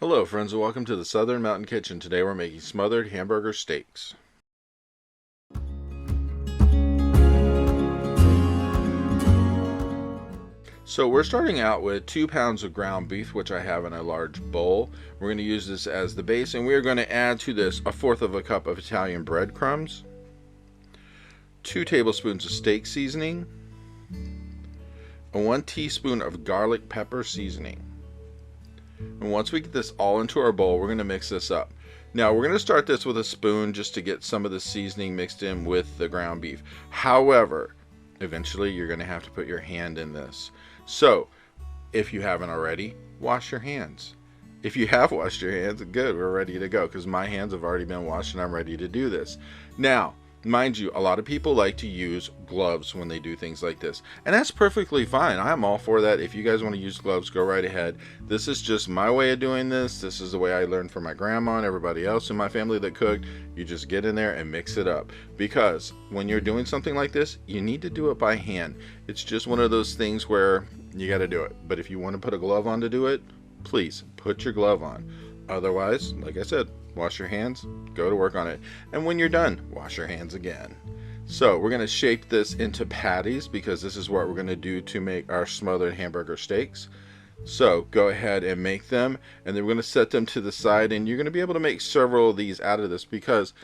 Hello friends and welcome to the Southern Mountain Kitchen. Today we're making smothered hamburger steaks. So we're starting out with 2 pounds of ground beef, which I have in a large bowl. We're going to use this as the base, and we are going to add to this 1/4 cup of Italian breadcrumbs, 2 tablespoons of steak seasoning, and 1 teaspoon of garlic pepper seasoning. And once we get this all into our bowl, we're going to mix this up. Now we're going to start this with a spoon just to get some of the seasoning mixed in with the ground beef. However, eventually you're going to have to put your hand in this. So if you haven't already, wash your hands. If you have washed your hands, good, we're ready to go, because my hands have already been washed and I'm ready to do this. Now, mind you, a lot of people like to use gloves when they do things like this, and that's perfectly fine. I'm all for that. If you guys want to use gloves, go right ahead. This is just my way of doing this. This is the way I learned from my grandma and everybody else in my family that cooked. You just get in there and mix it up, because when you're doing something like this, you need to do it by hand. It's just one of those things where you got to do it. But if you want to put a glove on to do it, please put your glove on. Otherwise, like I said, wash your hands, go to work on it, and when you're done, wash your hands again. So we're going to shape this into patties, because this is what we're going to do to make our smothered hamburger steaks. So go ahead and make them, and then we're going to set them to the side, and you're going to be able to make several of these out of this, because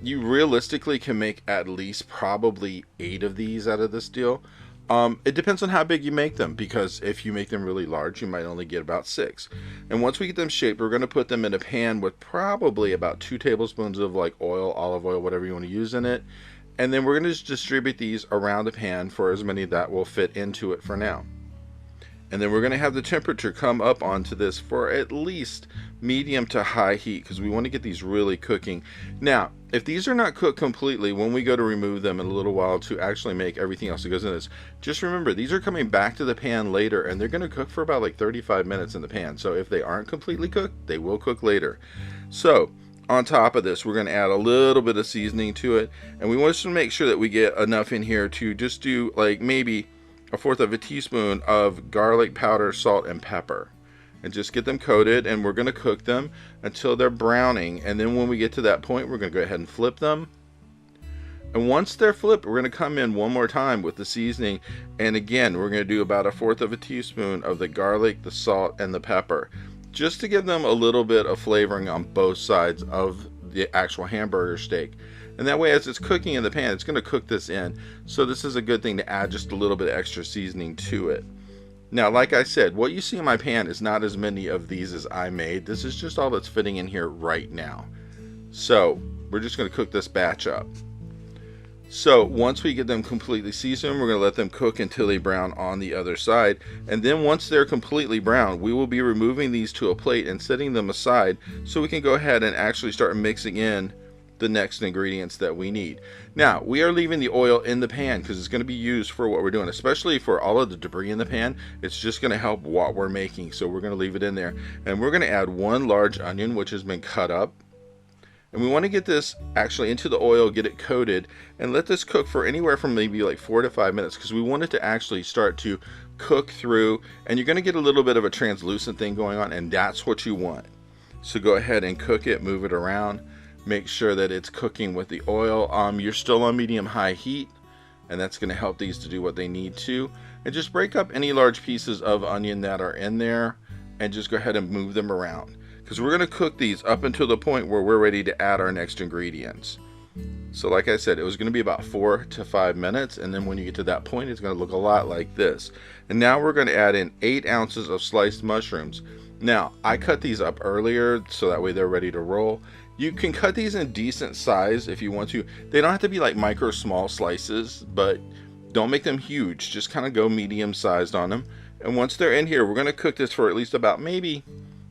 you realistically can make at least probably 8 of these out of this deal. It depends on how big you make them, because if you make them really large, you might only get about 6. And once we get them shaped, we're going to put them in a pan with probably about 2 tablespoons of like oil, olive oil, whatever you want to use in it. And then we're going to just distribute these around the pan for as many that will fit into it for now. And then we're going to have the temperature come up onto this for at least medium to high heat, because we want to get these really cooking. Now, if these are not cooked completely, when we go to remove them in a little while to actually make everything else that goes in this, just remember these are coming back to the pan later, and they're going to cook for about like 35 minutes in the pan. So if they aren't completely cooked, they will cook later. So on top of this, we're going to add a little bit of seasoning to it, and we want to make sure that we get enough in here to just do like maybe 1/4 teaspoon of garlic powder, salt, and pepper, and just get them coated. And we're going to cook them until they're browning, and then when we get to that point, we're going to go ahead and flip them. And once they're flipped, we're going to come in one more time with the seasoning, and again we're going to do about 1/4 teaspoon of the garlic, the salt, and the pepper, just to give them a little bit of flavoring on both sides of the actual hamburger steak. And that way, as it's cooking in the pan, it's going to cook this in. So this is a good thing to add just a little bit extra seasoning to it. Now, like I said, what you see in my pan is not as many of these as I made. This is just all that's fitting in here right now. So we're just going to cook this batch up. So once we get them completely seasoned, we're going to let them cook until they brown on the other side. And then once they're completely brown, we will be removing these to a plate and setting them aside so we can go ahead and actually start mixing in the next ingredients that we need. Now, we are leaving the oil in the pan because it's going to be used for what we're doing, especially for all of the debris in the pan. It's just going to help what we're making, so we're going to leave it in there. And we're going to add 1 large onion, which has been cut up. And we want to get this actually into the oil, get it coated, and let this cook for anywhere from maybe like 4 to 5 minutes, because we want it to actually start to cook through, and you're going to get a little bit of a translucent thing going on, and that's what you want. So go ahead and cook it, move it around. Make sure that it's cooking with the oil. You're still on medium-high heat, and that's going to help these to do what they need to. And just break up any large pieces of onion that are in there, and just go ahead and move them around, because we're going to cook these up until the point where we're ready to add our next ingredients. So like I said, it was going to be about 4 to 5 minutes, and then when you get to that point, it's going to look a lot like this. And now we're going to add in 8 ounces of sliced mushrooms. Now, I cut these up earlier so that way they're ready to roll. You can cut these in decent size if you want to. They don't have to be like micro small slices, but don't make them huge. Just kind of go medium sized on them. And once they're in here, we're going to cook this for at least about maybe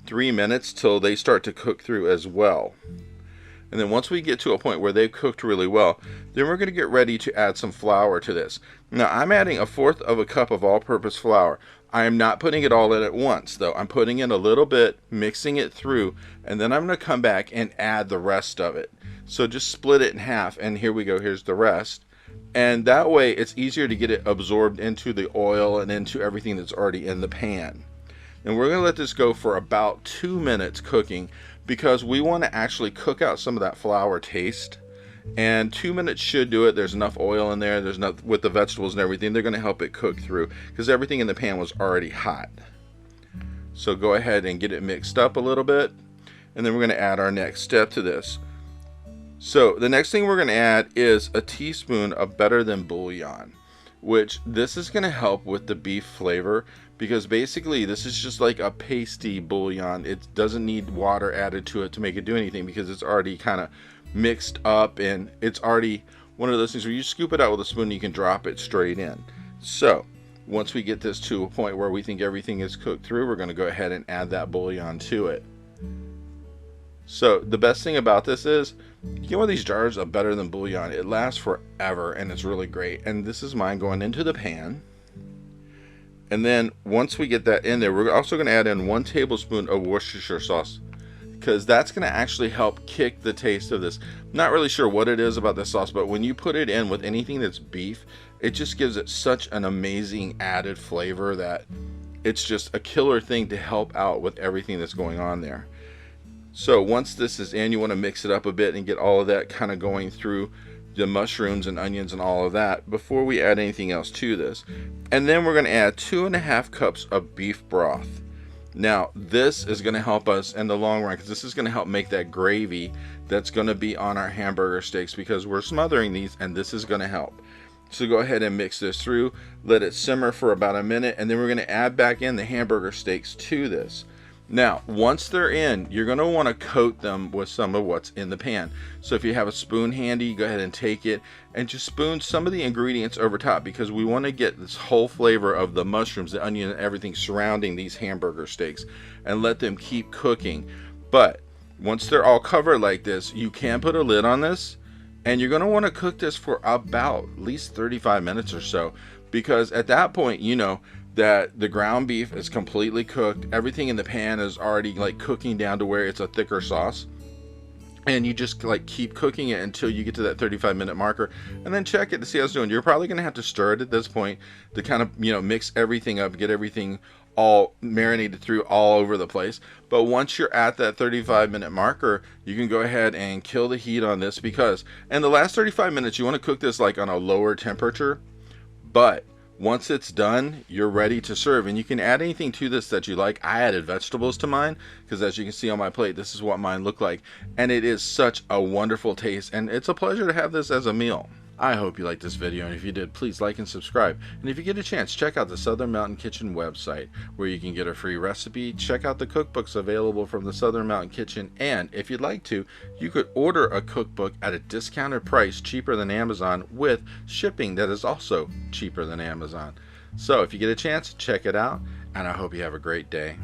3 minutes till they start to cook through as well. And then once we get to a point where they've cooked really well, then we're going to get ready to add some flour to this. Now, I'm adding 1/4 cup of all-purpose flour. I am not putting it all in at once, though. I'm putting in a little bit, mixing it through, and then I'm going to come back and add the rest of it. So just split it in half, and here we go. Here's the rest. And that way, it's easier to get it absorbed into the oil and into everything that's already in the pan. And we're going to let this go for about 2 minutes cooking, because we want to actually cook out some of that flour taste. And 2 minutes should do it. There's enough oil in there. There's enough with the vegetables and everything. They're going to help it cook through, because everything in the pan was already hot. So go ahead and get it mixed up a little bit. And then we're going to add our next step to this. So the next thing we're going to add is a teaspoon of better than bouillon, which this is going to help with the beef flavor, because basically this is just like a pasty bouillon. It doesn't need water added to it to make it do anything, because it's already kind of mixed up, and it's already one of those things where you scoop it out with a spoon and you can drop it straight in. So once we get this to a point where we think everything is cooked through, we're going to go ahead and add that bouillon to it. So the best thing about this is, you get one of these jars of better than bouillon. It lasts forever and it's really great. And this is mine going into the pan. And then once we get that in there, we're also going to add in 1 tablespoon of Worcestershire sauce, because that's going to actually help kick the taste of this. Not really sure what it is about this sauce, but when you put it in with anything that's beef, it just gives it such an amazing added flavor that it's just a killer thing to help out with everything that's going on there. So once this is in, you want to mix it up a bit and get all of that kind of going through the mushrooms and onions and all of that before we add anything else to this. And then we're going to add 2.5 cups of beef broth. Now this is going to help us in the long run, because this is going to help make that gravy that's going to be on our hamburger steaks, because we're smothering these, and this is going to help. So go ahead and mix this through, let it simmer for about a minute, and then we're going to add back in the hamburger steaks to this. Now once they're in, you're going to want to coat them with some of what's in the pan. So if you have a spoon handy, go ahead and take it and just spoon some of the ingredients over top, because we want to get this whole flavor of the mushrooms, the onion, and everything surrounding these hamburger steaks, and let them keep cooking. But once they're all covered like this, you can put a lid on this, and you're going to want to cook this for about at least 35 minutes or so, because at that point, you know that the ground beef is completely cooked. Everything in the pan is already like cooking down to where it's a thicker sauce, and you just like keep cooking it until you get to that 35-minute marker, and then check it to see how it's doing. You're probably going to have to stir it at this point to kind of, you know, mix everything up, get everything all marinated through all over the place. But once you're at that 35-minute marker, you can go ahead and kill the heat on this, because in the last 35 minutes you want to cook this like on a lower temperature. But once it's done, you're ready to serve, and you can add anything to this that you like. I added vegetables to mine, because as you can see on my plate, this is what mine looked like, and it is such a wonderful taste, and it's a pleasure to have this as a meal. I hope you liked this video, and if you did, please like and subscribe. And if you get a chance, check out the Southern Mountain Kitchen website, where you can get a free recipe, check out the cookbooks available from the Southern Mountain Kitchen, and if you'd like to, you could order a cookbook at a discounted price, cheaper than Amazon, with shipping that is also cheaper than Amazon. So if you get a chance, check it out, and I hope you have a great day.